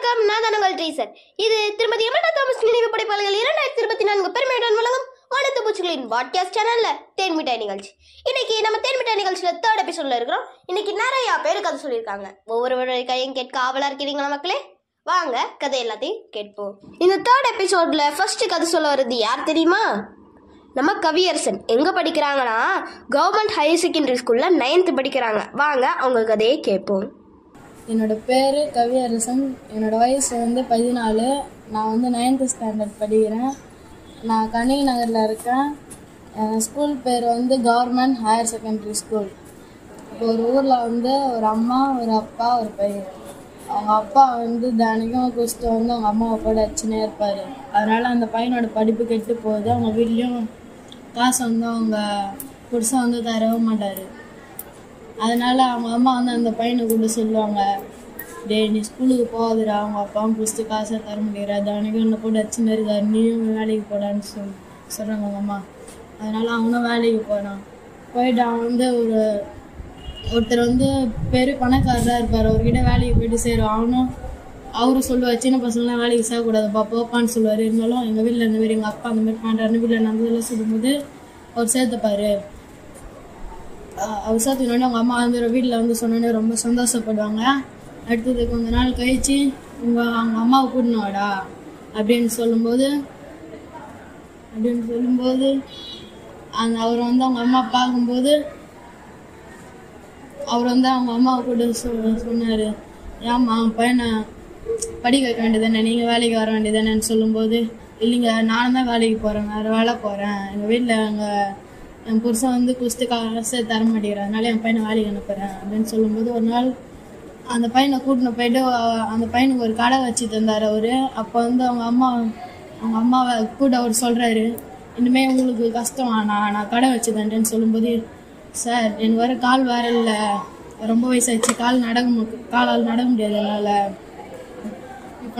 வணக்கம், நான் தான் உங்கள் டீசர். இது திருமதி எமல்டா தாமஸ் நினைவு படைப்பாளர்கள் 2024 பெருமையுடன் வழங்கும் வானத்து பூச்சிகளின் பாட்காஸ்ட் சேனல்ல தேன்மிட்டாய் நிகழ்ச்சி. இன்னைக்கு நம்ம தேன்மிட்டாய் நிகழ்ச்சியில 3rd எபிசோட்ல இருக்கிறோம். இன்னைக்கு நிறைய பேர் கதை சொல்லியிருக்காங்க. ஒவ்வொருவருடைய கையும் கேட்க ஆவலா இருக்கிறீங்களா மக்களே? வாங்க கதை எல்லாத்தையும் கேட்போம். இந்த 3rd எபிசோட்ல ஃபர்ஸ்ட் கதை சொல்ல வருது யார் தெரியுமா? நம்ம கவியரசன். எங்க படிக்கிறாங்கன்னா கவர்மெண்ட் ஹையர் செகண்டரி ஸ்கூல்ல 9th படிக்கிறாங்க. வாங்க அவங்க கதையை கேட்போம். என்னோட பேர் கவியரசன். என்னோடய வயசு 14. நான் 9th ஸ்டாண்டர்ட் படிக்கிறேன். நான் கணிகை நகரில் இருக்கேன். ஸ்கூல் பேர் கவர்மெண்ட் ஹையர் செகண்டரி ஸ்கூல். இப்போ ஒரு ஊரில் ஒரு அம்மா, ஒரு அப்பா, ஒரு பையன். அவங்க அப்பா தினைக்கும் குஸ்ட்டு அவங்க அம்மாவை கூட வச்சுன்னே இருப்பார். அதனால் அந்த பையனோட படிப்பு கெட்டு போகுது. அவங்க வீட்லேயும் காசு அவங்க புதுசாக தரவே மாட்டார். அதனால் அவங்க அம்மா அந்த பையனை கூட சொல்லுவாங்க, டே நீ ஸ்கூலுக்கு போகாதுடா, அவங்க அப்பாவும் குஸ்ட்டு காசை தர முடியாது, அன்றைக்கி ஒன்று கூட வச்சுன்னு இருக்காரு, நீயும் வேலைக்கு போடான்னு சொல்கிறாங்க அவங்க அம்மா. அதனால் அவனும் வேலைக்கு போகிறான். போயிட்டு அவன் ஒருத்தர் பெரிய பணக்காரராக இருப்பார். அவர்கிட்ட வேலைக்கு போயிட்டு சேரும். அவரும் சொல்லுவார், சின்ன பசங்களாம் வேலைக்கு சேரக்கூடாதுப்பா, போப்பான்னு சொல்லுவார். இருந்தாலும் எங்கள் வீட்டில் இந்தமாரி எங்கள் அப்பா அந்தமாரி பண்ணுறாருன்னு வீட்டில் நடந்ததெல்லாம் சொல்லும்போது அவர் சேர்த்துப்பார். அவர் சேர்த்துக்கணுன்னு அவங்க அம்மா வீட்டில் சொன்னோன்னே ரொம்ப சந்தோஷப்படுவாங்க. அடுத்தது கொஞ்ச நாள் கழிச்சு அவங்க அம்மாவை கூட்டின்னு வாடா அப்படின்னு சொல்லும்போது அவர் அவங்க அம்மா பார்க்கும்போது அவர் அவங்க அம்மாவை கூட சொன்னார், ஏம்மா பையனை படிக்க வைக்க வேண்டியதானே, நீங்கள் வேலைக்கு வர வேண்டியதானேன்னு சொல்லும்போது, இல்லைங்க நானும் தான் வேலைக்கு போகிறேன், வேறு வேலை போகிறேன், எங்கள் வீட்டில் என் புருஷன் குஸ்து காசை தர மாட்டேங்கிறேன், அதனால என் பையனை வேலைக்கு அனுப்புகிறேன் அப்படின்னு சொல்லும்போது, ஒரு நாள் அந்த பையனை கூட்டின்னு போயிட்டு அந்த பையனுக்கு ஒரு கடை வச்சு தந்தார் அவர். அப்போ அவங்க அம்மாவை கூட அவர் சொல்கிறாரு, இனிமேல் உங்களுக்கு கஷ்டம் நான் கடை வச்சு தண்டேன்னு சொல்லும்போது, சார் எனக்கு வேறு கால் வேறு இல்லை, ரொம்ப வயசாகிடுச்சு, காலால் நட முடியாது என்னால், இப்போ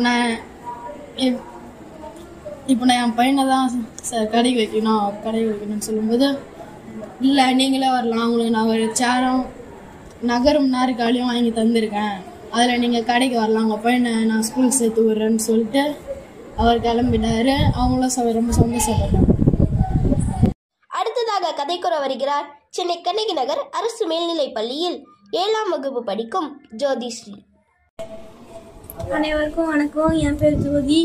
நான் என் பையனை தான் சார் கடைக்கு வைக்கணும்னு சொல்லும்போது, இல்லை நீங்களே வரலாம், உங்களுக்கு நான் ஒரு சேரும் நகரும் நாற்காலியும் வாங்கி தந்திருக்கேன், அதில் நீங்கள் கடைக்கு வரலாம், உங்கள் பையனை நான் ஸ்கூல் சேர்த்து விட்றேன்னு சொல்லிட்டு அவர் கிளம்பிட்டாரு. அவங்களும் ரொம்ப சந்தோஷப்பட்டாங்க. அடுத்ததாக கதைக்குற வருகிறார் சென்னை கணிகை நகர் அரசு மேல்நிலைப் பள்ளியில் 7ஆம் வகுப்பு படிக்கும் ஜோதிஸ்ரீ. அனைவருக்கும் வணக்கம். என் பேர் ஜோதி.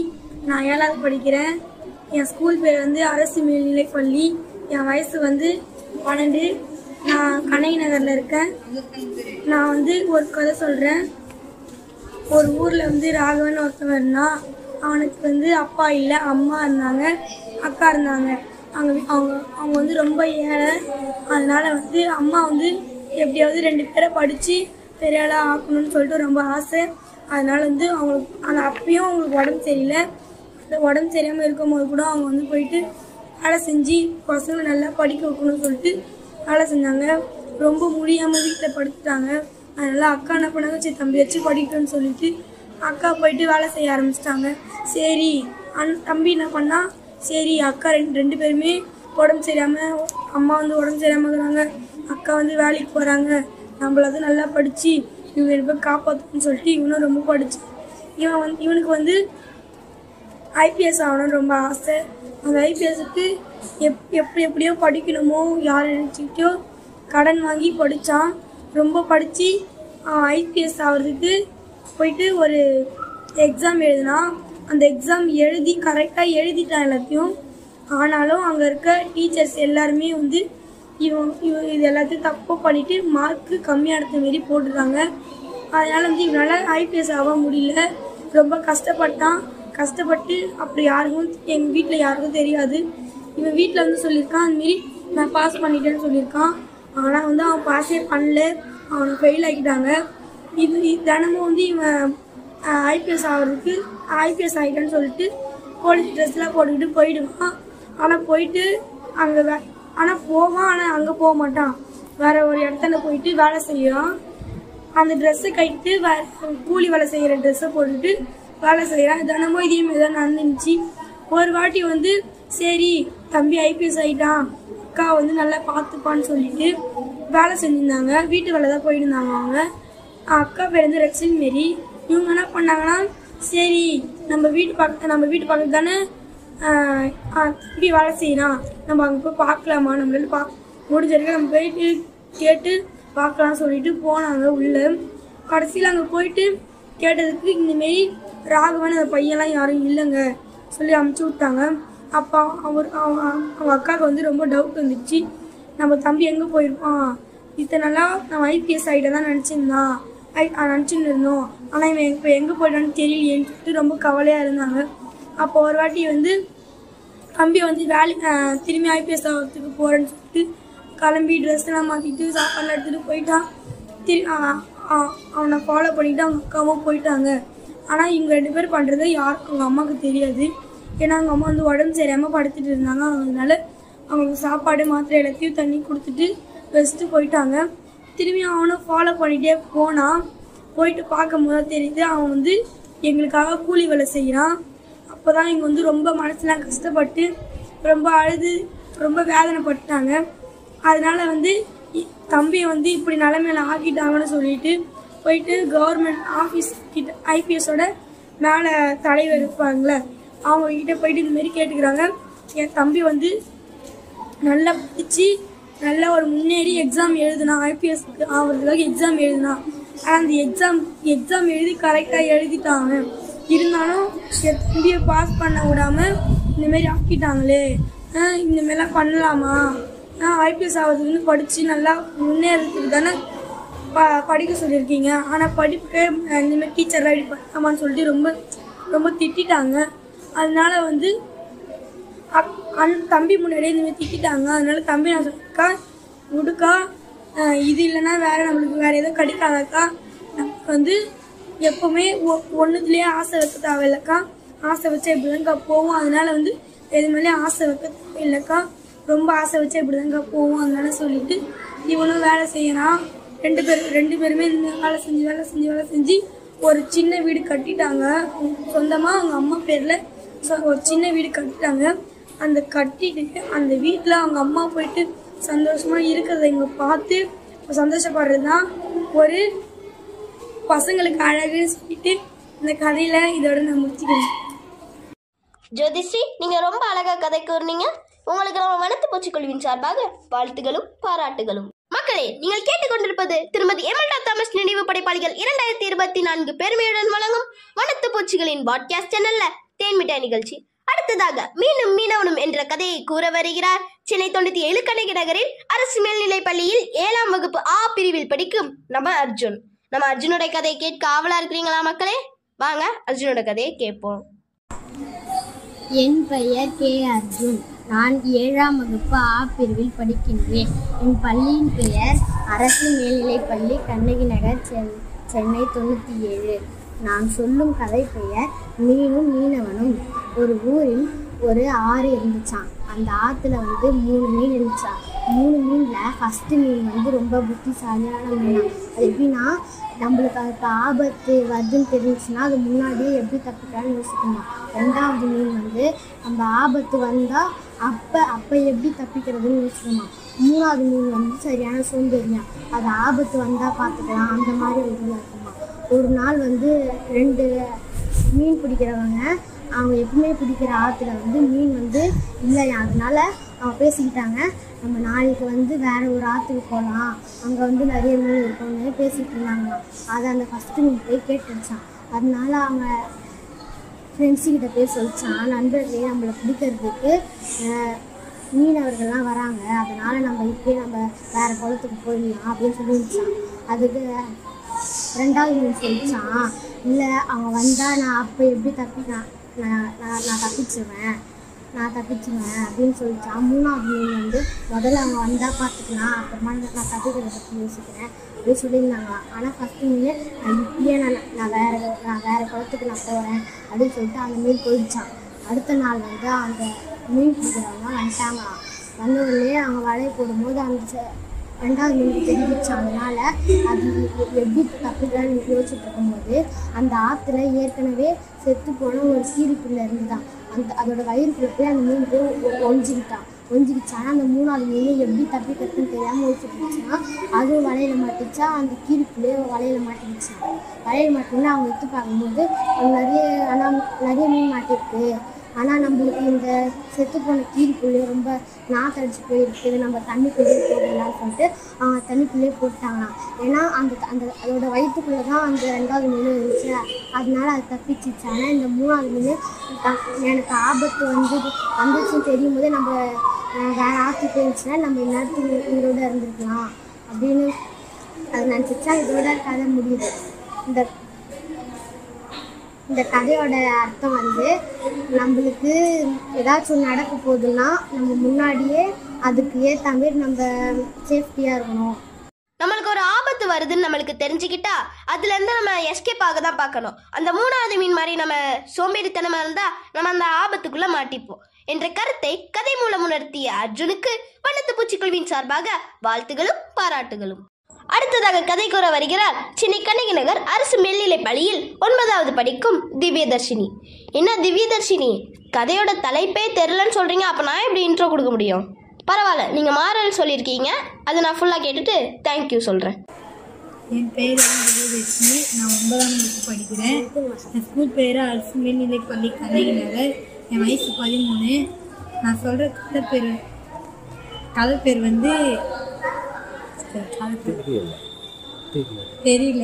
நான் 7வது படிக்கிறேன். என் ஸ்கூல் பேர் அரசு மேல்நிலைப் பள்ளி. என் வயசு 12. நான் கணிகை நகரில் இருக்கேன். நான் ஒரு கதை சொல்கிறேன். ஒரு ஊரில் ராகவன் ஒருத்தவன் இருந்தான். அவனுக்கு அப்பா இல்லை, அம்மா இருந்தாங்க, அக்கா இருந்தாங்க. அவங்க ரொம்ப ஏழை. அதனால் அம்மா எப்படியாவது 2 பேரை படித்து பெரிய ஆளாக ஆக்கணும்னு சொல்லிட்டு ரொம்ப ஆசை. அதனால் அவங்களுக்கு ஆனால் அப்பயும் அவங்களுக்கு உடம்பு சரியில்லை. அந்த உடம்பு சரியாமல் இருக்கும்போது கூட அவங்க போயிட்டு வேலை செஞ்சு பசங்களை நல்லா படிக்க வைக்கணும்னு சொல்லிட்டு வேலை செஞ்சாங்க. ரொம்ப முடியாமல் வீட்டில் படுத்துட்டாங்க. அதனால் அக்கா என்ன பண்ணாங்க, சரி தம்பி வச்சு படிக்கணும்னு சொல்லிட்டு அக்கா போயிட்டு வேலை செய்ய ஆரம்பிச்சிட்டாங்க. சரி தம்பி என்ன பண்ணால், சரி அக்கா ரெண்டு பேருமே உடம்பு சரியாமல், அம்மா உடம்பு சரியாமல் இருக்கிறாங்க, அக்கா வேலைக்கு போகிறாங்க, நம்மள நல்லா படித்து இவங்க 2 பேர் காப்பாற்றணும்னு சொல்லிட்டு இவனும் ரொம்ப படிச்சு இவனுக்கு ஐபிஎஸ் ஆகணும்னு ரொம்ப ஆசை. அந்த ஐபிஎஸ்க்கு எப்படியோ படிக்கணுமோ யார் நினச்சிக்கிட்டோ கடன் வாங்கி படித்தான். ரொம்ப படித்து ஐபிஎஸ் ஆகிறதுக்கு போயிட்டு ஒரு எக்ஸாம் எழுதினான். அந்த எக்ஸாம் கரெக்டாக எழுதிட்டான் எல்லாத்தையும். ஆனாலும் அங்கே இருக்க டீச்சர்ஸ் எல்லாருமே இது எல்லாத்தையும் தப்பு பண்ணிவிட்டு மார்க்கு கம்மியாக எடுத்த மாரி போட்டுருக்காங்க. அதனால் இவனால் ஐபிஎஸ் ஆக முடியல. ரொம்ப கஷ்டப்பட்டு அப்படி யாருக்கும் எங்கள் வீட்டில் யாருக்கும் தெரியாது. இவன் வீட்டில் சொல்லியிருக்கான், அதுமாரி நான் பாஸ் பண்ணிட்டேன்னு சொல்லியிருக்கான். ஆனால் அவன் பாஸே பண்ணல, அவனை ஃபெயில் ஆகிட்டாங்க. தினமும் இவன் ஐபிஎஸ் ஆகிட்டான்னு சொல்லிட்டு போலீஸ் ட்ரெஸ்லாம் போட்டுக்கிட்டு போயிடுவான். ஆனால் போயிட்டு போவான், ஆனால் அங்கே போக மாட்டான். வேறு ஒரு இடத்துல போயிட்டு வேலை செய்கிறான். அந்த ட்ரெஸ்ஸை கட்டிட்டு கூலி வேலை செய்கிற ட்ரெஸ்ஸை போட்டுட்டு வேலை செய்கிறான். தினமும் இதேமாரி தான் நடந்துச்சு. ஒரு வாட்டி சரி தம்பி ஐபிஎஸ் ஆகிட்டான், அக்கா நல்லா பார்த்துப்பான்னு சொல்லிட்டு வேலை செஞ்சுருந்தாங்க. வீட்டு வேலை தான் போயிருந்தாங்க அவங்க. அக்கா பேர் ரெக்ஸின் மாரி. இவங்க என்ன பண்ணாங்கன்னா, சரி நம்ம வீட்டு பக்கத்து தானே இப்படி வேலை செய்யலாம், நம்ம அங்கே போய் பார்க்கலாமா, நம்மளால முடிஞ்சிருக்கு நம்ம போயிட்டு கேட்டு பார்க்கலாம் சொல்லிட்டு போனாங்க உள்ள. கடைசியில் அங்கே போயிட்டு கேட்டதுக்கு இந்தமாரி ராகவன் அந்த பையன்லாம் யாரும் இல்லைங்க சொல்லி அமுச்சு விட்டாங்க. அப்போ அவங்க அக்காவுக்கு வந்து ரொம்ப டவுட் வந்துச்சு, நம்ம தம்பி எங்கே போயிருப்பான், இத்தனை நாளாக நம்ம ஐபிஎஸ் ஆகிட்ட தான் நினச்சின்னு இருந்தோம், ஆனால் இவன் இப்போ எங்கே போயிட்டான்னு தெரியலையேன்னு சொல்லிட்டு ரொம்ப கவலையாக இருந்தாங்க. அப்போ ஒரு வாட்டி வந்து தம்பி வந்து திரும்பி ஐபிஎஸ் ஆகிறதுக்கு போகிறேன்னு சொல்லிட்டு கிளம்பி ட்ரெஸ்லாம் மாற்றிட்டு சாப்பாடுலாம் எடுத்துகிட்டு போயிட்டான். அவனை ஃபாலோ பண்ணிவிட்டு அவங்க அக்காவும் போயிட்டாங்க. ஆனால் இவங்க 2 பேர் பண்ணுறது யாருக்கும் அவங்க அம்மாவுக்கு தெரியாது. ஏன்னா அவங்க அம்மா வந்து உடம்பு சரியாமல் படுத்துட்டு இருந்தாங்க. அதனால அவங்களுக்கு சாப்பாடு மாத்திரை எல்லாத்தையும் தண்ணி கொடுத்துட்டு வச்சுட்டு போயிட்டாங்க. திரும்பி அவனும் ஃபாலோ பண்ணிகிட்டே போனான். போயிட்டு பார்க்கும்போது தான் தெரியுது அவன் வந்து எங்களுக்காக கூலி வேலை செய்கிறான். அப்போ தான் இங்கே வந்து ரொம்ப மனசுலாம் கஷ்டப்பட்டு ரொம்ப அழுது ரொம்ப வேதனைப்பட்டாங்க. அதனால வந்து தம்பியை வந்து இப்படி நிலைமையில ஆக்கிட்டாங்கன்னு சொல்லிட்டு போயிட்டு கவர்மெண்ட் ஆஃபீஸ் கிட்ட ஐபிஎஸோட மேலே தலைவர் இருப்பாங்களே அவங்கக்கிட்ட போயிட்டு இந்தமாரி கேட்டுக்கிறாங்க, என் தம்பி வந்து நல்லா படித்து நல்லா ஒரு முன்னேறி எக்ஸாம் எழுதுனா, ஐபிஎஸ்க்கு ஆகிறதுக்காக எக்ஸாம் எழுதுனா. ஆனால் அந்த எக்ஸாம் எழுதி கரெக்டாக எழுதிட்டாங்க. இருந்தாலும் என் தம்பியை பாஸ் பண்ண விடாமல் இந்தமாரி ஆக்கிட்டாங்களே, இந்தமாரிலாம் பண்ணலாமா, ஐபிஎஸ் ஆகிறதுக்கு படித்து நல்லா முன்னேறதுக்கு தானே படிக்க சொல்லியிருக்கீங்க, ஆனால் படிப்புக்கு இந்தமாரி டீச்சர்லாம் இப்படி பண்ணலாமான்னு சொல்லிட்டு ரொம்ப ரொம்ப திட்டாங்க. அதனால வந்து தம்பி முன்னாடியே இந்தமாரி திட்டாங்க. அதனால தம்பி நான் சொல்லிக்கா விடுக்கா, இது இல்லைன்னா நம்மளுக்கு வேறு எதுவும் கிடைக்காதக்கா, நமக்கு வந்து எப்போவுமே ஒன்றுத்துலேயே ஆசை வைக்க தேவையில்லைக்கா, ஆசை வச்சா இப்படி தான்க்கா போவோம், அதனால வந்து எது மேலேயும் ஆசை வைக்க தேவையில்லைக்கா, ரொம்ப ஆசை வச்சா இப்படி தான்க்கா போவோம். அதனால சொல்லிட்டு இவனும் வேலை செய்யறான். ரெண்டு பேருமே வேலை செஞ்சு ஒரு சின்ன வீடு கட்டிட்டாங்க. சொந்தமாக அவங்க அம்மா பேரில் ஒரு சின்ன வீடு கட்டிட்டாங்க. அந்த கட்டிட்டு அந்த வீட்டில் அவங்க அம்மா போயிட்டு சந்தோஷமாக இருக்கிறத இங்கே பார்த்து சந்தோஷப்படுறது தான் ஒரு பசங்களுக்கு அழகுன்னு சொல்லிட்டு இந்த கதையில் இதோட நான் முடிச்சுக்கிறேன். ஜோதிஸ்ரீ, நீங்கள் ரொம்ப அழகாக கதை கூறினீங்க. உங்களுக்கு நம்ம வனத்து பூச்சிக்குழுவின் சார்பாக வாழ்த்துகளும் பாராட்டுகளும். மக்களே, நீங்கள் கேட்டுக்கொண்டிருப்பது திருமதி எமல்டா தாமஸ் நினைவு படைப்பாளிகள் 2024 பெருமையுடன் வழங்கும் வனத்து பூச்சிகளின் பாட்காஸ்ட் சேனல்ல தேன்மிட்டாய் நிகழ்ச்சி. அடுத்ததாக மீனும் மீனவனும் என்ற கதையை கூற வருகிறார் சென்னை 97 கண்ணகி நகரில் அரசு மேல்நிலைப் பள்ளியில் 7ஆம் வகுப்பு ஆ பிரிவில் படிக்கும் நம்ம அர்ஜுன். நம்ம அர்ஜுனோட கதையை கேட்க ஆவலா இருக்கிறீங்களா மக்களே? வாங்க அர்ஜுனோட கதையை கேட்போம். என் பெயர் கே. அர்ஜுன். நான் 7ஆம் வகுப்பு ஆ பிரிவில் படிக்கின்றேன். என் பள்ளியின் பெயர் அரசு மேல்நிலைப்பள்ளி கண்ணகி நகர் சென்னை 97. நான் சொல்லும் கதை பெயர் மீனும் மீனவனும். ஒரு ஊரில் ஒரு ஆறு இருந்துச்சான். அந்த ஆற்றுல 3 மீன் இருந்துச்சான். 3 மீனில் ஃபஸ்ட்டு மீன் ரொம்ப புத்திசாலியான மீன். அது எப்படின்னா, நம்மளுக்கு அதுக்கு ஆபத்து வருதுன்னு தெரிஞ்சுன்னா அது முன்னாடியே எப்படி தப்பிக்கலான்னு யோசிக்கணுமா. 2வது மீன் நம்ம ஆபத்து வந்தால் அப்போ எப்படி தப்பிக்கிறதுன்னு யோசிக்கணுமா. 3வது மீன் சரியான சோம்பேறியா, அது ஆபத்து வந்தால் பார்த்துக்கலாம், அந்த மாதிரி ஒரு இதில் இருக்குமா. ஒரு நாள் 2 மீன் பிடிக்கிறவங்க அவங்க எப்பவுமே பிடிக்கிற ஆற்றுல மீன் இல்லையா. அதனால அவங்க பேசிக்கிட்டாங்க, நம்ம நாளைக்கு வேறு ஒரு ஆற்றுக்கு போகலாம், அங்கே நிறைய மீன் இருக்கும்னு பேசிகிட்டு இருந்தாங்க. அதை அந்த ஃபஸ்ட்டு மீன் போய் கேட்டுருச்சான். அதனால அவங்க ஃப்ரெண்ட்ஸுக்கிட்ட போய் சொல்லிச்சான், நண்பர்களே நம்மளை பிடிக்கிறதுக்கு மீனவர்கள்லாம் வராங்க, அதனால் நம்ம இப்போயே வேறு குளத்துக்கு போயிடலாம் அப்படின்னு சொல்லிடுச்சான். அதுக்கு 2வது மீன் சொல்லிச்சான், இல்லை அவங்க வந்தால் நான் அப்போ எப்படி தப்பிக்கலாம், நான் தப்பிச்சுவேன் அப்படின்னு சொல்லிச்சான். 3வது மீன் முதல்ல அவங்க வந்தால் பார்த்துக்கலாம், அப்புறமா நான் தப்பிக்கிறத பற்றி யோசிக்கிறேன் அப்படின்னு சொல்லியிருந்தாங்களாம். ஆனால் ஃபஸ்ட்டு மீன் இப்பயே நான் வேறு குளத்துக்கு நான் போகிறேன் அப்படின்னு சொல்லிட்டு அந்த மீன் போயிடுச்சான். அடுத்த நாள் அந்த மீன் பிடிக்கிறவங்க வந்துட்டாங்களாம். வந்தவங்களே அவங்க வலையை போடும்போது அந்த 2வது மீனுக்கு தெரிஞ்சிச்சான். அதனால் அது எப்படி தப்பிக்கலான்னு யோசிச்சுட்டு இருக்கும்போது அந்த ஆற்றுல ஏற்கனவே செத்து போன ஒரு கீரிப்பிள்ளை இருந்துதான். அதோட வயிறுக்குள்ள போய் அந்த மீன் போய் ஒழிஞ்சிக்கிட்டான். ஒழிஞ்சிக்கிச்சு. ஆனால் அந்த 3வது மீன் எப்படி தப்பிக்கிறதுன்னு தெரியாமல் ஒழிச்சிட்டு இருந்துச்சுன்னா அதுவும் வலையில் மாட்டிச்சா. அந்த கீரிப்புள்ளையே வலையில் மாட்டிக்கிச்சு. வலையில் மாட்டினா அவங்க எடுத்து பார்க்கும்போது நிறைய மீன் மாட்டிருக்கு. ஆனால் நம்மளுக்கு இந்த செத்து போன கீரிப்புள்ளையே ரொம்ப நாத்தடிச்சு போயிருக்கு, நம்ம தண்ணிக்குள்ளேயே போடலாம்னு சொல்லிட்டு அவங்க தண்ணிக்குள்ளேயே போட்டாங்களாம். ஏன்னா அதோட வயிற்றுக்குள்ளே தான் அந்த 2வது மீன் இருந்துச்சு, அதனால அது தப்பிச்சிச்சு. ஆனால் இந்த 3வது மீன் எனக்கு ஆபத்து வந்துச்சுன்னு தெரியும் போதே நம்ம வேறு ஆற்றி போயிருந்துச்சுன்னா நம்ம இந்நேரத்துக்கு உயிரோட இருந்திருக்கலாம் அப்படின்னு அது நினச்சிச்சா. இதோட கதை முடியுது. இந்த கதையோட அர்த்தம் நம்மளுக்கு ஏதாச்சும் நடக்க போகுதுன்னா நம்ம முன்னாடியே அதுக்கு ஏற்ற மாதிரி நம்ம சேஃப்டியாக இருக்கணும். நம்மளுக்கு ஒரு ஆபத்து வருதுன்னு நம்மளுக்கு தெரிஞ்சுக்கிட்டா அதுலேருந்து நம்ம எஸ்கேப் ஆக தான் பார்க்கணும். அந்த 3வது மீன் மாதிரி நம்ம சோம்பேறித்தனமாக இருந்தால் நம்ம அந்த ஆபத்துக்குள்ளே மாட்டிப்போம் என்ற கருத்தை கதை மூலம் உணர்த்திய அர்ஜுனுக்கு வண்ணத்து பூச்சிக்குழுவின் சார்பாக வாழ்த்துகளும் பாராட்டுகளும். அடுத்ததாக கதை கூற வருகிறார் சென்னை கண்ணகி நகர் அரசு மேல்நிலைப் பள்ளியில் 9வது படிக்கும் திவ்யதர்ஷினி. என்ன திவ்யதர்ஷினி, கதையோட தலைப்பே தெரிலன்னு சொல்றீங்க, அப்போ நான் எப்படி இன்ட்ரோ கொடுக்க முடியும்? பரவாயில்ல, நீங்கள் மாறல் சொல்லியிருக்கீங்க, அதை நான் ஃபுல்லாக கேட்டுட்டு தேங்க்யூ சொல்கிறேன். என் பேர் திவ்யதர்ஷினி. நான் 9ஆம் வகுப்பு படிக்கிறேன். என் ஸ்கூல் பேர் அரசு மேல்நிலைப் பள்ளி கண்ணகி நகர். என் வயசு 13. நான் சொல்கிற கதை பேர் தெரியல,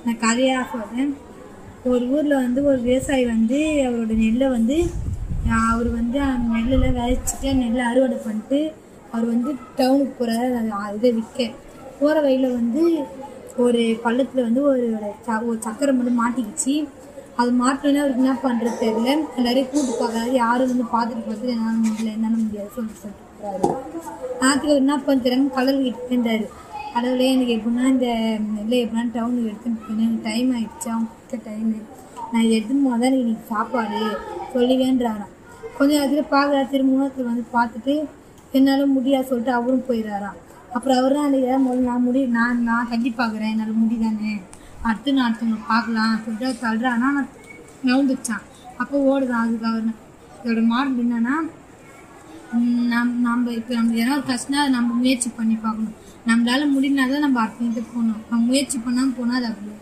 நான் கதையாக சொல்கிறேன். ஒரு ஊரில் ஒரு விவசாயி அவரோட நெல்லை அவர் அந்த நெல்லில் விதைச்சிட்டு நெல்லை அறுவடை பண்ணிட்டு அவர் டவுனுக்கு போகிறார் இதை விற்க. போகிற வழியில் ஒரு பள்ளத்தில் ஒரு சக்கரை மட்டும் மாட்டிக்கிச்சு. அது மாட்டினோன்னே அவருக்கு என்ன பண்ணுறது தெரியல. எல்லாரையும் கூப்பிட்டு பார்க்காது, யாரும் பார்த்துட்டு என்னால் முடியாது சொல்லிட்டு போகிறாரு. நாட்டுக்கு என்ன பண்ண தெரியாமல் கடலுக்கு இருந்தார். கடவுளே எனக்கு எப்படின்னா இந்த நெல்லை எப்படின்னா டவுனுக்கு எடுத்துன்னு போயினேன், எனக்கு டைம் ஆகிடுச்சு, அவங்க கொடுத்த டைமு, நான் இதை எடுத்துன்னு போனால் தான் இன்னைக்கு சாப்பாடு சொல்லிவேன்றாராம். கொஞ்சம் நேரத்தில் பார்க்குறா, திரும்ப பார்த்துட்டு என்னால் முடியாது சொல்லிட்டு அவரும் போயிடுறாராம். அப்புறம் அவர் தான் அன்றைக்கி நான் கட்டி பார்க்குறேன், என்னால் முடிதானே, அடுத்து நான் அடுத்தவங்க பார்க்கலாம் சொல்லிட்டு அவர் தள்ளுறேன். ஆனால் நான் நவுந்துச்சான். அப்போ ஓடுதான். அதுக்கு அவர் இதோட மாடல் என்னன்னா, நம்ம இப்போ நம்ம ஏதாவது கஷ்டம் அதை நம்ம முயற்சி பண்ணி பார்க்கணும். நம்மளால முடினா தான் நம்ம அடுத்த போகணும். நம்ம முயற்சி பண்ணாமல் போனால் அது அப்படி.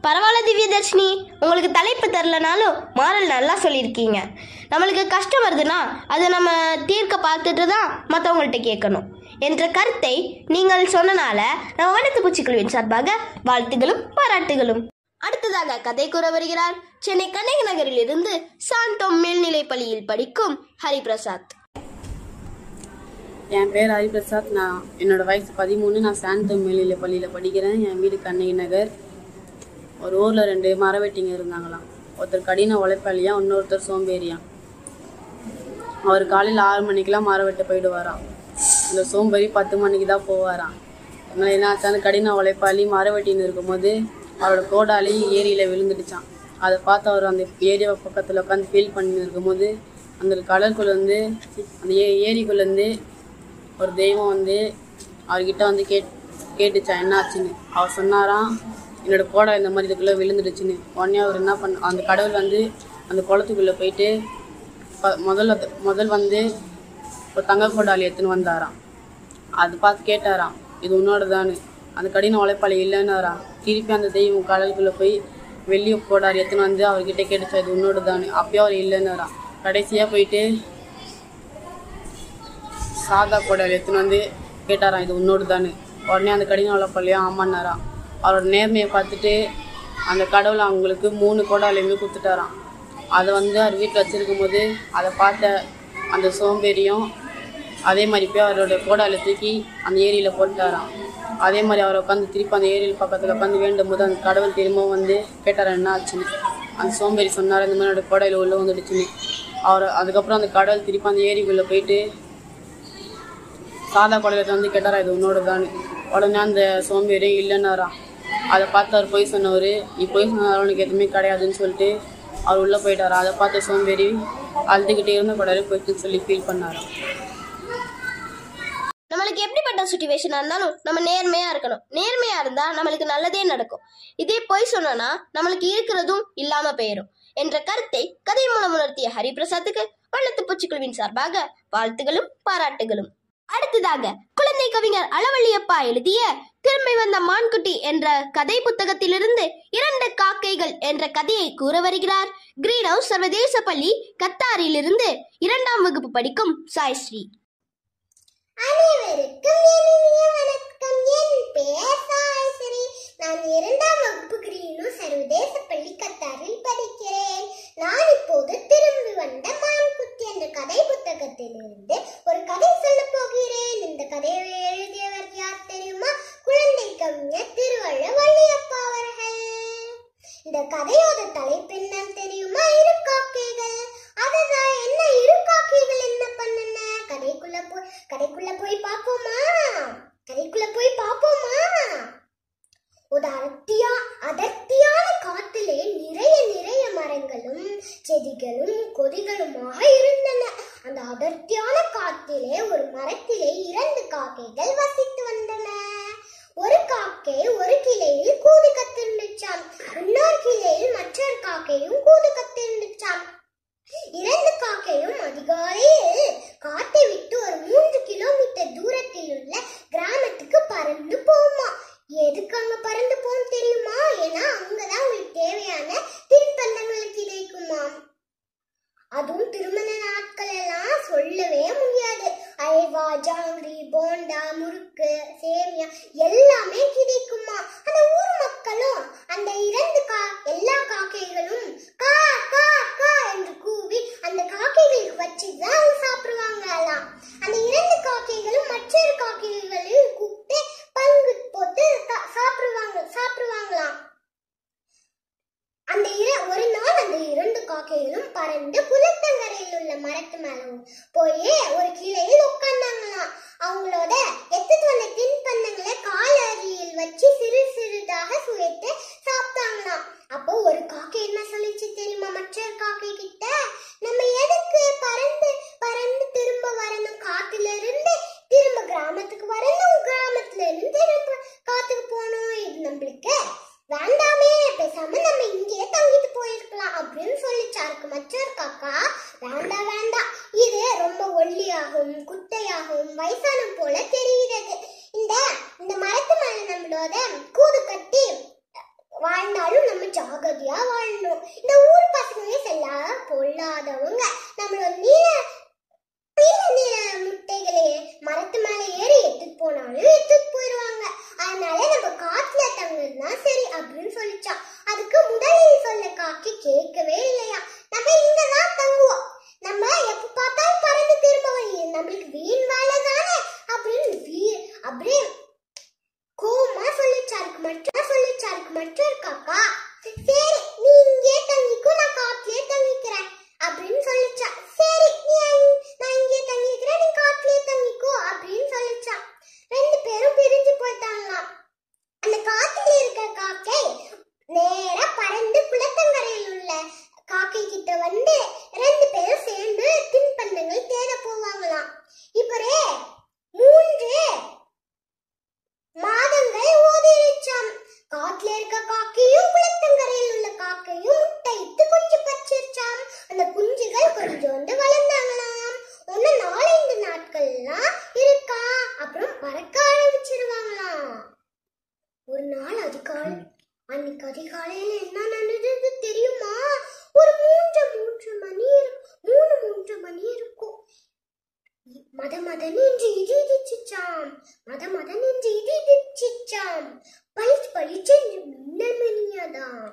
பரவாயில்ல திவ்யதர்ஷினி, உங்களுக்கு தலைப்பு தரலனாலும் மாறல் நல்லா சொல்லியிருக்கீங்க. நம்மளுக்கு கஷ்டம் வருதுன்னா அதை நம்ம தீர்க்க பார்த்துட்டு தான் மற்றவங்கள்ட்ட கேட்கணும் என்ற கருத்தை நீங்கள் சொன்னனால நம்ம வண்ணத்து பூச்சிக்குழுவின் சார்பாக வாழ்த்துகளும் பாராட்டுகளும். அடுத்ததாக கதை கூற வருகிறார் சென்னை கண்ணகி நகரில் இருந்து சாந்தோம் மேல்நிலைப் பள்ளியில் படிக்கும் ஹரிபிரசாத். என் பேர் ஹரிபிரசாத். என்னோட வயசு 13. நான் சாந்தோம் மேல்நிலைப் பள்ளியில் படிக்கிறேன். என் வீடு கண்ணகி நகர். ஒரு ஊரில் 2 மரவெட்டிங்க இருந்தாங்களாம். ஒருத்தர் கடின உழைப்பாளியா, இன்னொருத்தர் சோம்பேறியான். அவர் காலையில் 6 மணிக்கெலாம் மரவெட்ட போயிடுவாராம். இந்த சோம்பேறி 10 மணிக்கு தான் போவாராம். அதனால் என்ன ஆச்சு, அந்த கடின உழைப்பாளி மரவெட்டின்னு இருக்கும்போது அவரோட கோடாலி ஏரியில் விழுந்துடுச்சான். அதை பார்த்து அவர் அந்த ஏரியா பக்கத்தில் உட்காந்து ஃபீல் பண்ணி இருக்கும்போது அந்த கடலுக்குள்ளேருந்து அந்த ஏரிக்குள்ளேருந்து ஒரு தெய்வம் அவர்கிட்ட கேட்டுச்சான் என்ன ஆச்சுன்னு. அவர் சொன்னாராம், என்னோட கோடை இந்த மாதிரி இதுக்குள்ளே விழுந்துடுச்சுன்னு. உடனே அவர் என்ன அந்த கடவுள் அந்த குளத்துக்குள்ளே போயிட்டு முதல் ஒரு தங்க கோடாலி எடுத்துன்னு வந்தாராம். அது பார்த்து கேட்டாராம், இது உன்னோட தானு. அந்த கடின உழைப்பாளி இல்லைன்னாராம். திருப்பி அந்த தெய்வம் கடலுக்குள்ளே போய் வெள்ளி கோடாலி எடுத்துன்னு அவர்கிட்ட கேட்டுச்சா, இது உன்னோட தானு. அப்பயும் அவர் இல்லைன்னாராம். கடைசியாக போயிட்டு சாதா கோடாலி எடுத்துன்னு கேட்டாராம், இது உன்னோடு தானு. உடனே அந்த கடின உழைப்பாளியும் ஆமான்னாராம். அவரோட நேர்மையை பார்த்துட்டு அந்த கடவுளை அவங்களுக்கு 3 கோடாலையுமே கொடுத்துட்டாராம். அதை அவர் வீட்டில் வச்சுருக்கும் போது அதை பார்த்த அந்த சோம்பேறியும் அதே மாதிரி போய் அவரோட கோடாலை தூக்கி அந்த ஏரியில் போட்டாராம். அதே மாதிரி அவரை திருப்பி அந்த ஏரியில் பக்கத்தில் வேண்டும் போது அந்த கடவுள் திரும்பவும் கேட்டாரா என்ன ஆச்சுன்னு. அந்த சோம்பேறி சொன்னார், இந்த மாதிரி என்னோட கோடையில் உள்ளே வந்துடுச்சுன்னு. அதுக்கப்புறம் அந்த கடவுள் திருப்பி அந்த ஏரிக்குள்ளே போயிட்டு சாதா கோடையில் கேட்டாரா, இது உன்னோட தானு. உடனே அந்த சோம்பேறி இல்லைன்னாராம். அதை பார்த்து அவர் போய் சொன்னவர், நீ போய் சொன்னாலும் உனக்கு எதுவுமே கிடையாதுன்னு சொல்லிட்டு அவர் உள்ளே போயிட்டாரா. அதை பார்த்த சோம்பேறி அழுதுகிட்டே இருந்த கோடையில் போயிட்டுன்னு சொல்லி ஃபீல் பண்ணாராம். நம்மளுக்கு எப்படிப்பட்ட சிச்சுவேஷனா இருந்தாலும் நம்ம நேர்மையா இருக்கணும். நேர்மையா இருந்தா நம்மளுக்கு நல்லதே நடக்கும். இதே பொய் சொன்னோம்னா நம்மளுக்கு இருக்கிறதும் இல்லாம போயிடும். என்ற கருத்தை கதை மூலம் உணர்த்திய ஹரிபிரசாத்துக்கு வண்ணத்து பூச்சிக்குழுவின் சார்பாக வாழ்த்துகளும் பாராட்டுகளும். அடுத்ததாக குழந்தை கவிஞர் அளவள்ளியப்பா எழுதிய திரும்பி வந்த மான்குட்டி என்ற கதை புத்தகத்திலிருந்து 2 காக்கைகள் என்ற கதையை கூற வருகிறார் கிரீன் ஹவுஸ் சர்வதேச பள்ளி கத்தாரிலிருந்து 2ஆம் வகுப்பு படிக்கும் சாய்ஸ்ரீ. அனைவருக்கும் இனிய வணக்கம். என் பெயர் சாய்ஸ்ரீ. நான் 2ஆம் வகுப்பு கிரீன் ஹவுஸ் சர்வதேச பள்ளி கத்தாரில் படிக்கிறேன். நான் இப்போது திரும்பி வந்த மான்குட்டி என்ற கதை புத்தகத்திலிருந்து ஒரு கதை சொல்ல போகிறேன். இந்த கதையை எழுதியவர் யார் தெரியுமா? குழந்தை கவிஞர் அளவள்ளியப்பா அவர்கள். இந்த கதையோட தலைப்பு என்ன தெரியுமா? இரு காக்கைகள். அதுதான் என்ன, இரு காக்கைகள் என்ன பண்ணுன? கதைக்குள்ள போய் பாப்போமா? ஒரு அடர்த்தியான காட்டிலே நிறைய மரங்களும் செடிகளும் கொடிகளுமாக இருந்தன. அந்த அடர்த்தியான காட்டிலே ஒரு மரத்திலே 2 காக்கைகள் வசித்து வந்தன. ஒரு காக்கை ஒரு கிளையில் கூடு கத்திருந்துச்சாம். இன்னொரு கிளையில் மற்றொரு காக்கையும் கூடு கத்திருந்துச்சாம். 2 காக்கையும் அதிகாலையில் காட்டை விட்டு ஒரு 3 கிலோமீட்டர் தூரத்தில் உள்ள கிராமத்துக்கு பறந்து போமா. எதுக்கு அங்க பறந்து போகும் தெரியுமா? ஏன்னா அங்கதான் உங்களுக்கு தேவையான தின்பண்டங்கள் கிடைக்குமாம். அதுவும் திருமண நாட்கள் எல்லாம் சொல்லவே முடியாது. அல்வா, ஜாங்கிரி, போண்டா, முறுக்கு, சேமியா எல்லாமே கிடைக்குமா. அந்த ஊர் மக்களும் அந்த 2 எல்லா காக்கைகளும் கா கா கா என்று கூவி அந்த காக்கைகளுக்கு வச்சுதான் சாப்பிடுவாங்களாம். அந்த 2 காக்கைகளும் மற்றொரு காக்கைகளையும் கூப்பிட்டு பங்கு போட்டு சாப்பிடுவாங்களாம். ஒரு நாள் அந்த 2 காக்கைகளும் பறந்து குளத்தங்கரையில் உள்ள மரத்து மேல போய் ஒரு கிளையில் உட்கார்ந்தாங்களாம். அவங்களோட எடுத்துட்டு வந்த தின்பண்டங்களை கால் அருகில் வச்சு சிறிதாக சுவைத்து சாப்பிட்டாங்களாம். அப்போ ஒரு காக்கை என்ன சொல்லிச்சு தெரியுமா மற்றொரு காக்கை கிட்ட? நம்ம எதுக்கு பறந்து திரும்ப வரணும்? காட்டுல இருந்து திரும்ப கிராமத்துக்கு வரணும், கிராமத்துல இருந்து திரும்ப காட்டுக்கு போகணும். இது நம்மளுக்கு வேண்டாமே, பேசாம நம்ம இங்கேயே தங்கிட்டு போயிருக்கலாம் அப்படின்னு சொல்லிச்சாருக்கு மற்றொரு காக்கா. வேண்டாம், இது ரொம்ப ஒல்லியாகவும் குட்டையாகவும் வயசான போல தெரிகிறது. இந்த மரத்து மேல நம்மளோட கூடு கட்டி வாழ்ந்தாலும் நம்ம ஜாகிரதையா வாழணும். இந்த ஊர் பசங்களே செல்லா பொல்லாதவங்க நம்மளோட நீல முட்டைகளே மரத்து மேல ஏறி எடுத்துட்டு போனாலும் எடுத்துட்டு போயிடுவாங்க. அதனால நம்ம காட்டுல தங்குறதுனா சரி அப்படின்னு சொல்லிச்சான். அதுக்கு முதலில் சொல்ல காக்கி கேட்கவே இல்லையா. நம்ம இங்கதான் தங்குவோம், நம்ம எப்ப பார்த்தாலும் பறந்து திரும்ப நம்மளுக்கு வீண் வேலை தானே அப்படியே கோமா சொல்லிச்சாருக்கு மற்றொரு காக்கா. சரி நீ இங்கே தங்கிக்கோ, நான் காட்டுலயே தங்கிக்கிறேன் அப்படின்னு சொல்லிச்சா. சரி நான் இங்கே தங்கிக்கிறேன், நீ காட்டுலயே தங்கிக்கோ அப்படின்னு சொல்லிச்சா. 2 பேரும் பிரிஞ்சு போயிட்டாங்களாம். அந்த காட்டுல இருக்க காக்கை நேரா பறந்து குளத்தங்கரையில் உள்ள காக்கை கிட்ட வந்து 2 பேரும் சேர்ந்து தின்பண்டங்கள் தேட போவாங்களாம். இப்பரே 3 மாதங்கள் ஓடிருச்சாம். காட்டுல இருக்க காக்கையும் குளத்தங்கரையில் உள்ள காக்கையும் முட்டையிட்டு குஞ்சு பறிச்சிருச்சாம். அந்த குஞ்சுகள் கொஞ்சோண்டு வளர்ந்தாங்களாம். 4-5 நாட்கள்லாம் இருக்கா, அப்புறம் பறக்க ஆரம்பிச்சிருவாங்களாம். ஒரு நாள் அன்னைக்கு அதிகாலையில என்ன நடந்தது தெரியுமா? ஒரு 3 மணி இருக்கும். மதமதன் என்று இடி இடிச்சிச்சாம். பளிச்சென்று மின்னல் மின்னியதாம்.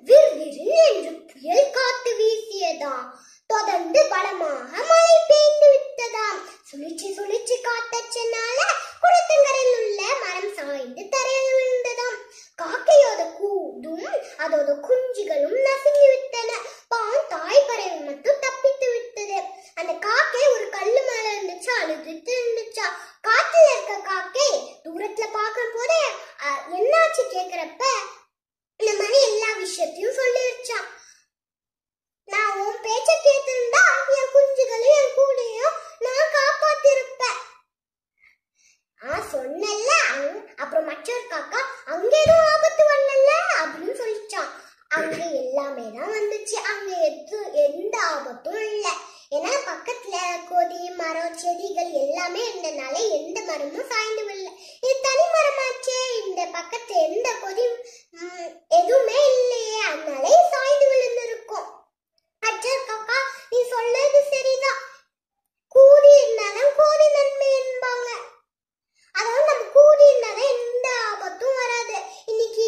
விறு என்று புயல் காத்து வீசியதாம். தொடர்ந்து பலமாக மழை பெய்து விட்டதாம். சுழிச்சு காத்தச்சனால குளத்தங்கரையில் உள்ள மரம் சாய்ந்து தரையில் விழுந்ததாம். காக்கையோட கூடும் அதோட குஞ்சுகளும் நசுங்கி விட்டன. பாவம் தாய் பறவை மட்டும் தப்பித்து விட்டது. அந்த காக்கை ஒரு கல்லு மேல இருந்துச்சு, அழுதுட்டு இருந்துச்சா. காட்டுல இருக்க காக்கை தூரத்துல பார்க்கும் போது என்னாச்சு கேக்குறப்ப இந்த மாதிரி எல்லா விஷயத்தையும் சொல்லிருச்சான். நான் உன் பேச்ச கேட்டிருந்தா என் குஞ்சுகளையும் என் கூடையும் நான் காப்பாத்திருப்பேன். சொன்னல. அப்புறம் மற்றொரு காக்கா அங்க எதுவும் ஆபத்து வரல அப்படின்னு சொல்லிச்சான். அங்க அது எல்லாமே தான் வந்துச்சு. அங்க எந்த ஆபத்தும் இல்லை. ஏன்னா பக்கத்துல கொடி மரம் செடிகள் எல்லாமே இருந்தனால எந்த மரமும் சாய்ந்து விடல. இது தனி மரமாச்சே, இந்த பக்கத்துல எந்த கொடி எதுவுமே இல்லையே, அதனால சாய்ந்து விழுந்து இருக்கும். அச்சா காக்கா, நீ சொல்றது சரிதான். கூடி இருந்தாலும் கோடி நன்மை என்பாங்க. அதாவது நம்ம கூடி இருந்தாலும் எந்த ஆபத்தும் வராது. இன்னைக்கு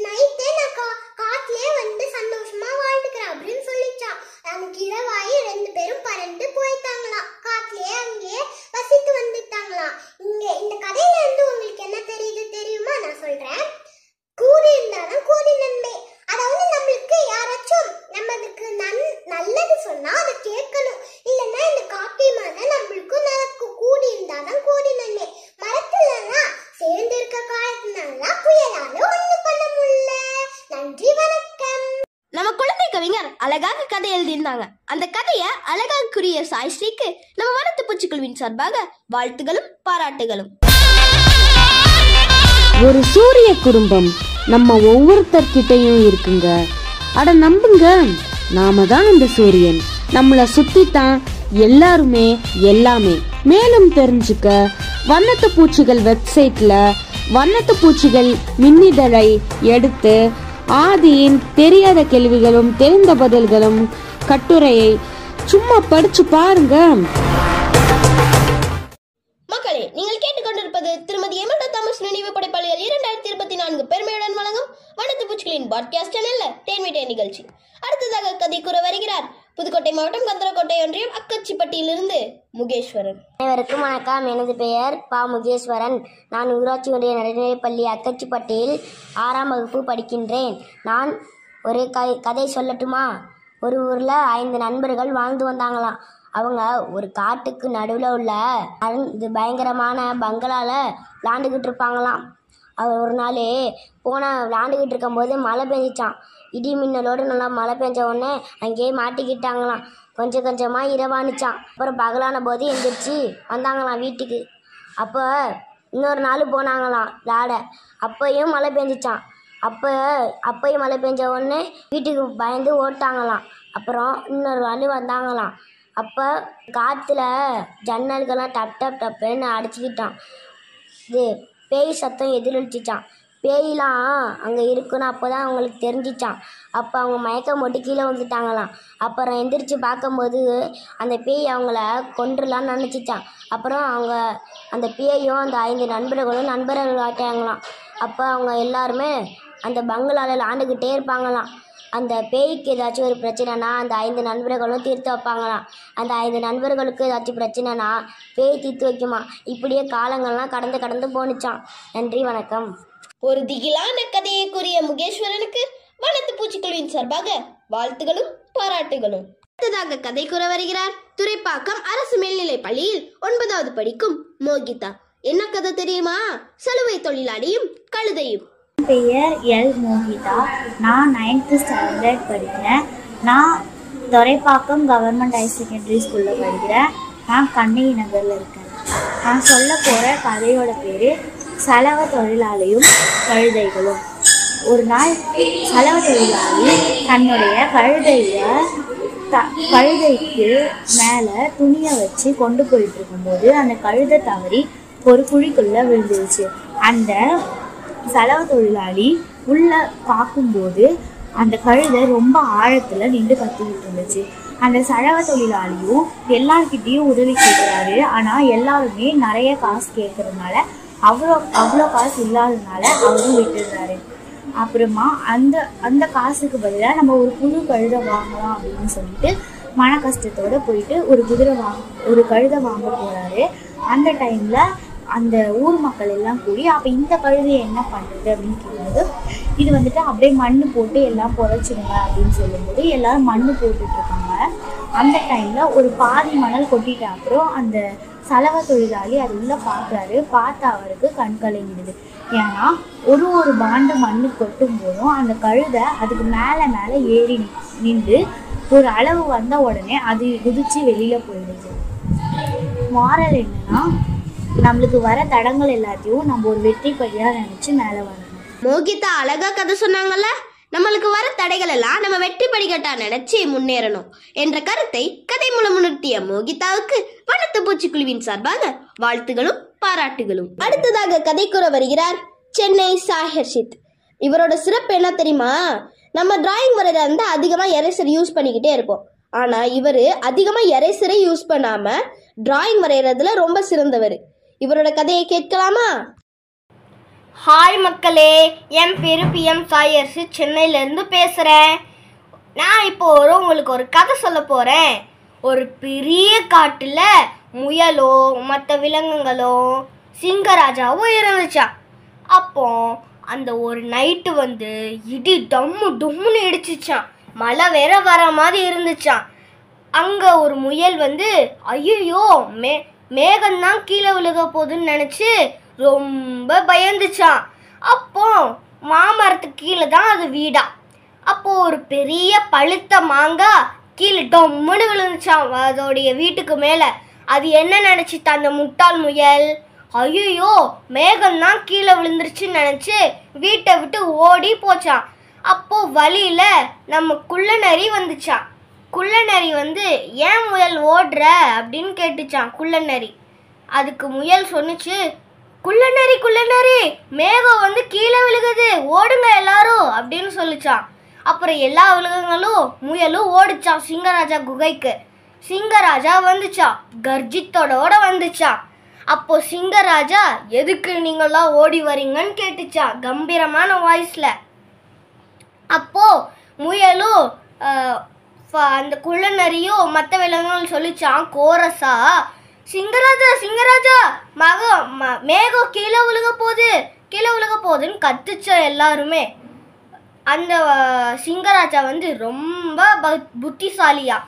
நைட்டே நான் காட்டிலே வந்து சந்தோஷமா வாழ்ந்துக்கிறேன் அப்படின்னு சொல்லிச்சான். அன்னைக்கு இரவாயி 2 பேரும் பறந்து போயிட்டாங்களாம். காட்டிலே அங்கேயே வசித்து வந்துட்டாங்களாம். இந்த கதையில இருந்து உங்களுக்கு என்ன தெரியுமா? நான் சொல்றேன். கூடி இருந்தாலும் கோடி நன்மை. அதாவது நம்மளுக்கு யாராச்சும் நம்மளுக்கு நல்லது சொன்னா அதை கேட்கணும். இல்லைன்னா இந்த காப்பி மாதிரி நம்மளுக்கு நடக்கும். கூடி இருந்தாதான் கோடி நன்மை. மரத்துலன்னா சேர்ந்து இருக்க காலத்தினால புயலால ஒண்ணு பண்ண முடியல. நன்றி, வணக்கம். நம்ம குழந்தை கவிஞர் அழகாக கதை எழுதியிருந்தாங்க. அந்த கதையை அழகாக கூறிய சாய்ஸ்ரீக்கு நம்ம வனத்து பூச்சிக்குழுவின் சார்பாக வாழ்த்துகளும் பாராட்டுகளும். ஒரு சூரிய குடும்பம் நம்ம ஒவ்வொருத்தர்கிட்டையும் இருக்குங்க. அட நம்புங்க, நாம தான் அந்த சூரியன். நம்மளை சுத்தி தான் எல்லாருமே எல்லாமே. மேலும் தெரிஞ்சுக்க வண்ணத்து பூச்சிகள் வெப்சைட்ல வண்ணத்து பூச்சிகள் மின்னிதழை எடுத்து ஆதியின் தெரியாத கேள்விகளும் தெரிந்த பதில்களும் கட்டுரையை சும்மா படிச்சு பாருங்க. மக்களே, நீங்கள் கேட்டுக்கொண்டிருப்பது திருமதி எமல்டா தாமஸ் நினைவு படைப்பாளிகள் 2024 பெருமையுடன் வழங்கும் வனத்து பூச்சிகளின் பாட்காஸ்ட் சேனல்ல தேன்மிட்டை நிகழ்ச்சி. அடுத்ததாக கதை கூற வருகிறார் புதுக்கோட்டை மாவட்டம் கந்தரக்கோட்டை ஒன்றியம் அக்கச்சிப்பட்டியிலிருந்து முகேஸ்வரன். அனைவருக்கும் வணக்கம். எனது பெயர் பா. முகேஸ்வரன். நான் ஊராட்சி ஒன்றிய நடுநிலைப்பள்ளி அக்கச்சிப்பட்டியில் 6ஆம் வகுப்பு படிக்கின்றேன். நான் ஒரு கதை சொல்லட்டுமா? ஒரு ஊரில் 5 நண்பர்கள் வாழ்ந்து வந்தாங்களாம். அவங்க ஒரு காட்டுக்கு நடுவில் உள்ள இது பயங்கரமான பங்களால விளாண்டுக்கிட்டு இருப்பாங்களாம். அவர் ஒரு நாள் விளாண்டுக்கிட்டு இருக்கும்போது மழை பெஞ்சிச்சான். இடி மின்னலோடு நல்லா மழை பெஞ்ச உடனே அங்கேயே மாட்டிக்கிட்டாங்களாம். கொஞ்சம் கொஞ்சமாக இரவானுச்சான். அப்புறம் பகலான போது எந்திரிச்சு வந்தாங்களாம் வீட்டுக்கு. அப்போ இன்னொரு நாள் போனாங்களாம் விளாட. அப்பையும் மழை பெஞ்சிச்சான். அப்பையும் மழை பெஞ்ச உடனே வீட்டுக்கு பயந்து ஓட்டாங்களாம். அப்புறம் இன்னொரு நாள் வந்தாங்களாம். அப்போ காற்றுல ஜன்னல்கள்லாம் டப் டப் டப்புன்னு அடிச்சுக்கிட்டான். இது பேய் சத்தம் எதிரொலிச்சிச்சான். பேயெலாம் அங்கே இருக்குன்னு அப்போ தான் அவங்களுக்கு தெரிஞ்சிச்சான். அப்போ அவங்க மயக்கம் போட்டு கீழே வந்துட்டாங்களாம். அப்புறம் எந்திரிச்சு பார்க்கும்போது அந்த பேய் அவங்கள கொன்றுலான்னு நினச்சிச்சான். அப்புறம் அவங்க அந்த பேயும் அந்த 5 நண்பர்களும் நண்பர்கள் ஆட்டாங்களாம். அப்போ அவங்க எல்லாருமே அந்த பங்களாவில் விளாண்டுக்கிட்டே இருப்பாங்களாம். அந்த பேய்க்கு ஏதாச்சும் ஒரு பிரச்சனைனா அந்த 5 நண்பர்களும் தீர்த்து வைப்பாங்களாம். அந்த 5 நண்பர்களுக்கு ஏதாச்சும் பிரச்சனைனா பேய் தீர்த்து வைக்குமா. இப்படியே காலங்கள்லாம் கடந்து போணுச்சான். நன்றி, வணக்கம். ஒரு திகிலான கதையை கூறிய முகேஸ்வரனுக்கு வனத்து பூச்சிக்குழுவின் சார்பாக வாழ்த்துகளும் பாராட்டுகளும். அடுத்ததாக கதை கூற வருகிறார் துரைப்பாக்கம் அரசு மேல்நிலை பள்ளியில் 9வது படிக்கும் மோகிதா. என்ன கதை தெரியுமா? சலுவை தொழிலாளியும் கழுதையும். பெயர் எல். மோகிதா. நான் 9th ஸ்டாண்டர்ட் படிக்கிறேன். நான் துரைப்பாக்கம் கவர்மெண்ட் ஹையர் செகண்டரி ஸ்கூலில் படிக்கிறேன். நான் கண்ணகி நகரில் இருக்கேன். நான் சொல்ல போகிற கதையோட பேர் சலவை தொழிலாளியும் கழுதைகளும். ஒரு நாள் சலவை தொழிலாளி தன்னுடைய கழுதைக்கு மேலே துணியை வச்சு கொண்டு போயிட்டு இருக்கும்போது அந்த கழுதை தவறி ஒரு குழிக்குள்ளே விழுந்துருச்சு. அந்த சலவை தொழிலாளி உள்ள பார்க்கும்போது அந்த கழுதை ரொம்ப ஆழத்தில் நின்று கத்திக்கிட்டு இருந்துச்சு. அந்த சலவை தொழிலாளியும் எல்லார்கிட்டையும் உதவி கேட்குறாரு. ஆனால் எல்லாருமே நிறைய காசு கேட்கறதுனால அவ்வளோ காசு இல்லாததுனால அவரும் விட்டுடுறாரு. அப்புறமா அந்த காசுக்கு பதிலாக நம்ம ஒரு புது கழுதை வாங்கலாம் அப்படின்னு சொல்லிட்டு மன கஷ்டத்தோடு போயிட்டு ஒரு கழுதை வாங்க போகிறாரு. அந்த டைமில் அந்த ஊர் மக்கள் எல்லாம் கூடி அப்போ இந்த கழுதையை என்ன பண்ணுறது அப்படின்னு கேட்கும்போது இது வந்துட்டு அப்படியே மண் போட்டு எல்லாம் புதைச்சிடுங்க அப்படின்னு சொல்லும்போது எல்லாரும் மண் போட்டுட்ருக்காங்க. அந்த டைமில் ஒரு பாதி மணல் கொட்டிட்ட அப்புறம் அந்த சலவை தொழிலாளி அது உள்ளே பார்க்குறாரு. பார்த்தா அவருக்கு கண் கலங்கிடுது. ஏன்னா ஒரு பாண்டு மண் கொட்டும் போதும் அந்த கழுதை அதுக்கு மேலே ஏறி நின்று ஒரு அளவு வந்த உடனே அது குதிச்சு வெளியில் போயிடுது. மாரல் என்னன்னா, நம்மளுக்கு வர தடங்கள் எல்லாத்தையும் நம்ம ஒரு வெற்றி படியாக நினச்சி மேலே வரணும். மோகிதா அழகா கதை சொன்னாங்கல்ல. நம்மளுக்கு வர தடைகள் எல்லாம் நம்ம வெற்றி படிக்கட்டா நினைச்சு முன்னேறணும் என்ற கருத்தை கதை மூலம் உணர்த்திய மோகிதாவுக்கு வனத்து பூச்சிக்குழுவின் சார்பாக வாழ்த்துகளும் பாராட்டுகளும். அடுத்ததாக கதை கூற வருகிறார் சென்னை சாய் ஹர்ஷித். இவரோட சிறப்பு என்ன தெரியுமா? நம்ம டிராயிங் வரையில இருந்து அதிகமாக எரேசர் யூஸ் பண்ணிக்கிட்டே இருப்போம். ஆனால் இவர் அதிகமாக எரேசரை யூஸ் பண்ணாமல் டிராயிங் வரைகிறதுல ரொம்ப சிறந்தவர். இவரோட கதையை கேட்கலாமா? ஹாய் மக்களே, என் பேரு PM சாய் ஹர்ஷித், சென்னையிலேருந்து பேசுகிறேன். நான் இப்போ உங்களுக்கு ஒரு கதை சொல்ல போகிறேன். ஒரு பெரிய காட்டில் முயலோ மற்ற விலங்குகளோ சிங்கராஜாவும் இருந்துச்சா. அப்போ அந்த ஒரு நைட்டு இடி டம்முன்னு இடிச்சிச்சான். மழை வேற வர மாதிரி இருந்துச்சான். அங்கே ஒரு முயல் ஐயோ மேகம்தான் கீழே விழுக போகுதுன்னு நினச்சி ரொம்ப பயந்துச்சான். அப்போ மாமரத்துக்கு கீழே தான் அது வீடா. அப்போ ஒரு பெரிய பழுத்த மாங்காய் கீழே டம்முன்னு விழுந்துச்சான் அதோடைய வீட்டுக்கு மேலே. அது என்ன நினச்சிட்டா அந்த முட்டாள் முயல், ஐயோ மேகம்தான் கீழே விழுந்துருச்சுன்னு நினச்சி வீட்டை விட்டு ஓடி போச்சான். அப்போ வழியில நம்ம குள்ளநரி வந்துச்சான். குள்ளநரி ஏன் முயல் ஓடுற அப்படின்னு கேட்டுச்சான் குள்ளநரி. அதுக்கு முயல் சொன்னுச்சு, குள்ளநரி மேகம் கீழே விழுகுது, ஓடுங்க எல்லாரும் அப்படின்னு சொல்லிச்சான். அப்புறம் எல்லா விலங்குகளும் முயலும் ஓடிச்சான் சிங்கராஜா குகைக்கு. சிங்கராஜா வந்துச்சான், கர்ஜித்தோட வந்துச்சான். அப்போ சிங்கராஜா, எதுக்கு நீங்களாம் ஓடி வரீங்கன்னு கேட்டுச்சான் கம்பீரமான வாய்ஸ்ல. அப்போ முயலும் அந்த குள்ளநரியும் மற்ற விலங்குகள் சொல்லிச்சான் கோரஸா, சிங்கராஜா மேகம் கீழே விழுக போகுதுன்னு கத்துச்ச எல்லாருமே. அந்த சிங்கராஜா ரொம்ப புத்திசாலியா,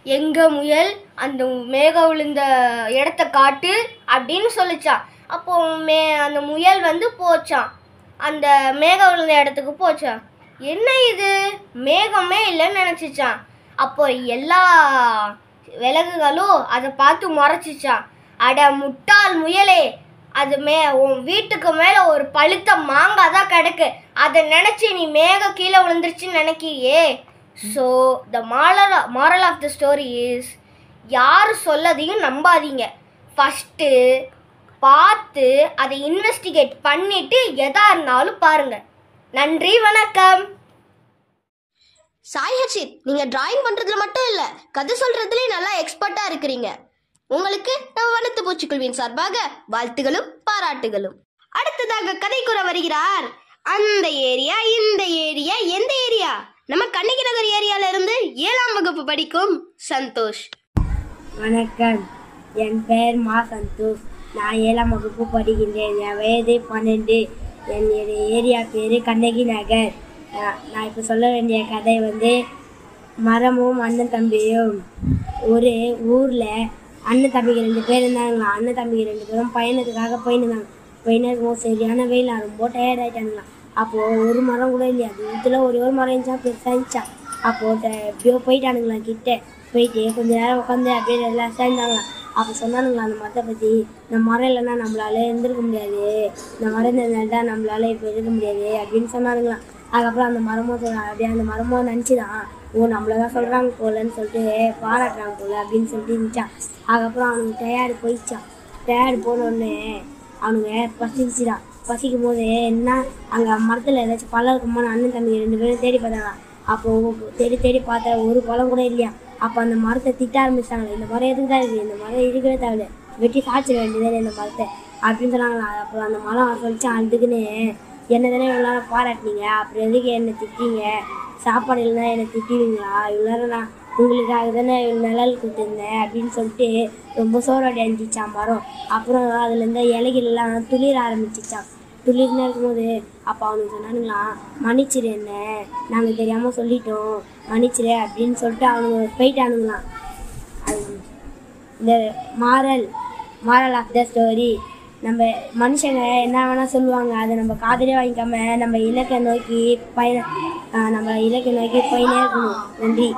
எங்க முயல் அந்த மேகம் விழுந்த இடத்த காட்டு அப்படின்னு சொல்லிச்சான். அப்போ அந்த முயல் போச்சான், அந்த மேகம் விழுந்த இடத்துக்கு போச்சான். என்ன இது மேகமே இல்லைன்னு நினச்சிச்சான். அப்போ எல்லா விலங்குகளும் அதை பார்த்து முறைச்சிச்சான். அட முட்டாள் முயலே, அது உன் வீட்டுக்கு மேலே ஒரு பழுத்த மாங்காய் தான் கிடக்கு, அதை நினச்சி நீ மேகம் கீழே விழுந்துருச்சுன்னு நினைக்கிறியே. So the moral of the story is, யார் சொல்லதையும் நம்பாதீங்க. ஃபஸ்ட்டு பார்த்து அதை இன்வெஸ்டிகேட் பண்ணிட்டு எதா இருந்தாலும் பாருங்க. நன்றி, வணக்கம். சாய் ஹர்ஷித், நீங்க டிராயிங் பண்றதுல மட்டும் இல்ல, கதை சொல்றதுலயும் நல்லா எக்ஸ்பர்ட்டா இருக்கிறீங்க. உங்களுக்கு நம்ம வனத்து பூச்சிக்குழுவின் சார்பாக வாழ்த்துகளும் பாராட்டுகளும். அடுத்ததாக கதை கூற வருகிறார் அந்த ஏரியா இந்த ஏரியா எந்த ஏரியா, நம்ம கண்ணகி நகர் ஏரியால இருந்து 7ஆம் வகுப்பு படிக்கும் சந்தோஷ். வணக்கம், என் பெயர் மா சந்தோஷ். நான் 7ஆம் வகுப்பு படிக்கின்றேன். என் வயது 12. என்னுடைய ஏரியா பேர் கண்ணகி நகர். நான் இப்போ சொல்ல வேண்டிய கதை மரமும் அண்ணன் தம்பியும். ஒரு ஊரில் அண்ணன் தம்பிக்கு 2 பேர் இருந்தாங்களாம். அண்ணன் தம்பிக்கு 2 பேரும் பயணத்துக்காக போயிருந்தாங்க. போயிருந்தோம், சரியான வெயில், ரொம்ப டயர்ட் ஆகிட்டாங்களாம். அப்போது ஒரு மரம் கூட இல்லையா, அது வீட்டில் ஒரு மரம் இருந்துச்சா, பெருசாக இருந்துச்சா. அப்போது எப்படியோ போயிட்டானுங்களாம். கிட்டே போயிட்டு கொஞ்சம் நேரம் உட்காந்து அப்படியே எல்லாம் சேர்ந்தாங்களாம். அப்போ சொன்னானுங்களா அந்த மரத்தை பற்றி, இந்த மரம் இல்லைன்னா நம்மளால இருந்திருக்க முடியாது, இந்த மரம் இருந்தால் நம்மளால இப்போ இருக்க முடியாது அப்படின்னு சொன்னானுங்களாம். அதுக்கப்புறம் அந்த மரமும் சொல்கிறாங்க, அப்படியே அந்த மரமும் நினச்சிதான், ஓ நம்மள தான் சொல்கிறாங்க போலன்னு சொல்லிட்டு பாராட்டுறாங்க போல அப்படின்னு சொல்லிட்டு இருந்துச்சான். அதுக்கப்புறம் அவனுக்கு டயர்டு போயிடுச்சான். டயர்டு போனோடனே அவனுங்க பசிச்சுதான். பசிக்கும் போது என்ன அங்கே மரத்தில் ஏதாச்சும் பழம் இருக்குமான அண்ணன் தம்பி 2 பேரும் தேடி பார்த்தாங்க. அப்போது தேடி பார்த்தா ஒரு பழம் கூட இல்லையா. அப்போ அந்த மரத்தை திட்ட ஆரம்பிச்சிட்டாங்களே, இந்த மரம் எதுக்கு தான் இருக்குது, இந்த மரம் இருக்கவே தேவையில்லை, வெட்டி சாய்ச்சிட வேண்டியதே இந்த மரத்தை அப்படின்னு சொன்னாங்களா. அப்புறம் அந்த மரம் சொல்லிச்சு, அதுக்குன்னு என்ன தானே இவ்வளோ நேரம் பாராட்டினீங்க, அப்புறம் எதுக்கு என்னை திட்டீங்க, சாப்பாடு இல்லைன்னா என்னை திட்டுவீங்களா, இவ்வளோ நேரம் நான் உங்களுக்காக தானே நிழல் கொடுத்துருந்தேன் அப்படின்னு சொல்லிட்டு ரொம்ப சோறாடி அணிச்சிச்சான் மரம். அப்புறம் அதுலேருந்து இலைகள்லாம் துளிர ஆரம்பிச்சிச்சான். துளிர்னு இருக்கும்போது அப்போ அவனுக்கு சொன்னானுங்களாம், மன்னிச்சிரு என்ன, நாங்கள் தெரியாமல் சொல்லிட்டோம், மன்னிச்சிரு அப்படின்னு சொல்லிட்டு அவனுங்க போயிட்டானுங்களாம். அது இந்த மாரல் ஆஃப் த ஸ்டோரி, நம்ம மனுஷங்க என்ன வேணால் சொல்லுவாங்க, அதை நம்ம காதலே வாங்கிக்காம நம்ம இலக்கை நோக்கி பயணே இருக்கணும். நன்றி.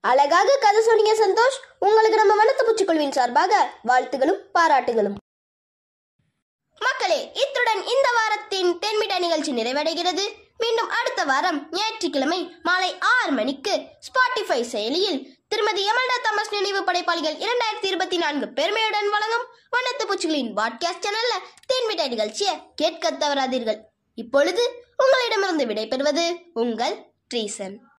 அழகாக கதை சொன்னீங்க சந்தோஷ். உங்களுக்கு நம்ம வனத்து பூச்சிக்குழுவின் சார்பாக வாழ்த்துகளும் பாராட்டுகளும். மக்களே, இத்துடன் இந்த வாரத்தின் தென்மிட்டா நிகழ்ச்சி நிறைவடைகிறது. மீண்டும் அடுத்த வாரம் ஞாயிற்றுக்கிழமை மாலை 6 மணிக்கு ஸ்பாட்டிஃபை செயலியில் திருமதி எமல்டா தாமஸ் நினைவு படைப்பாளிகள் 2024 பெருமையுடன் வழங்கும் வண்ணத்து பூச்சிகளின் பாட்காஸ்ட் சேனல்ல தேன்மிட்டாய் நிகழ்ச்சியை கேட்க தவறாதீர்கள். இப்பொழுது உங்களிடமிருந்து விடைபெறுவது உங்கள் ட்ரீசன்.